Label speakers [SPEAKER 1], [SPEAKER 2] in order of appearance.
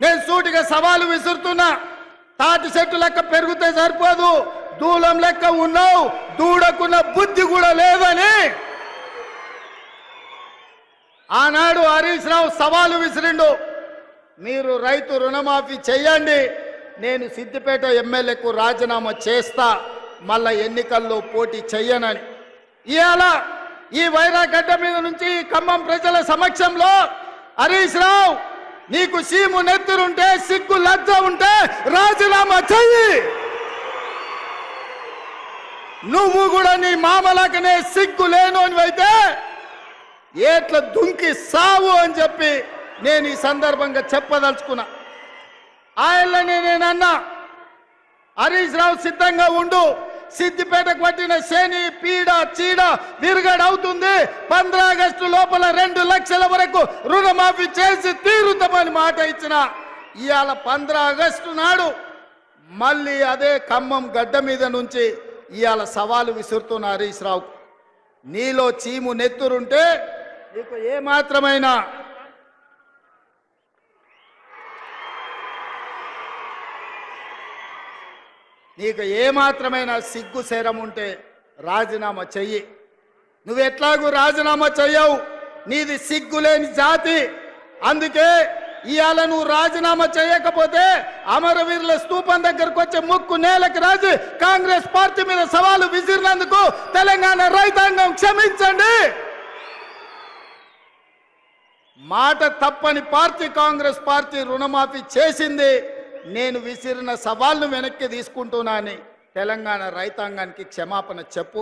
[SPEAKER 1] నేను సూటిగా సవాలు విసురుతున్నా. తాటి చెట్టు లెక్క పెరిగితే సరిపోదు, దూలం లెక్క ఉన్నావు, దూడకున్న బుద్ధి కూడా లేదని ఆనాడు హరీష్ రావు సవాలు విసిరిండు. మీరు రైతు రుణమాఫీ చెయ్యండి, నేను సిద్దిపేట ఎమ్మెల్యేకు రాజీనామా చేస్తా, మళ్ళా ఎన్నికల్లో పోటీ చెయ్యనని. ఇవాళ ఈ వైరాగడ్డ మీద నుంచి ఖమ్మం ప్రజల సమక్షంలో హరీష్ రావు, నీకు సీము నెత్తురుంటే, సిగ్గు లజ్జ ఉంటే రాజీనామా చెయ్యి. నువ్వు కూడా నీ మామలాకనే సిగ్గు లేనోనివైతే ఏట్ల దుంకి సావు అని చెప్పి నేను ఈ సందర్భంగా చెప్పదలుచుకున్నా. ఆయననే నేనన్నా, హరీష్ రావు సిద్ధంగా ఉండు, సిద్దిపేటకు పట్టిన శని పీడ చీడ విరుగడవుతుంది. 15 ఆగస్టు లోపల 2 లక్షల వరకు రుణమాఫీ చేసి తీరుతామని మాట ఇచ్చిన. ఇవాళ 15 ఆగస్టు నాడు మళ్ళీ అదే ఖమ్మం గడ్డ మీద నుంచి ఇవాళ సవాలు విసురుతున్న హరీష్ రావు, నీలో చీము నెత్తురుంటే నీకు ఏమాత్రమైన సిగ్గు శరం ఉంటే రాజీనామా చెయ్యి. నువ్వెట్లాగూ రాజీనామా చెయ్యవు, నీది సిగ్గులేని జాతి. అందుకే ఇవాళ నువ్వు రాజీనామా చేయకపోతే అమరవీరుల స్తూపం దగ్గరకు వచ్చే ముక్కు నేలకు రాజు కాంగ్రెస్ పార్టీ మీద సవాలు విసిరినందుకు తెలంగాణ రైతాంగం క్షమించండి. మాట తప్పని పార్టీ కాంగ్రెస్ పార్టీ రుణమాఫీ చేసింది. నేను విసిరిన సవాల్ను వెనక్కి తీసుకుంటున్నానని తెలంగాణ రైతాంగానికి క్షమాపణ చెప్పు.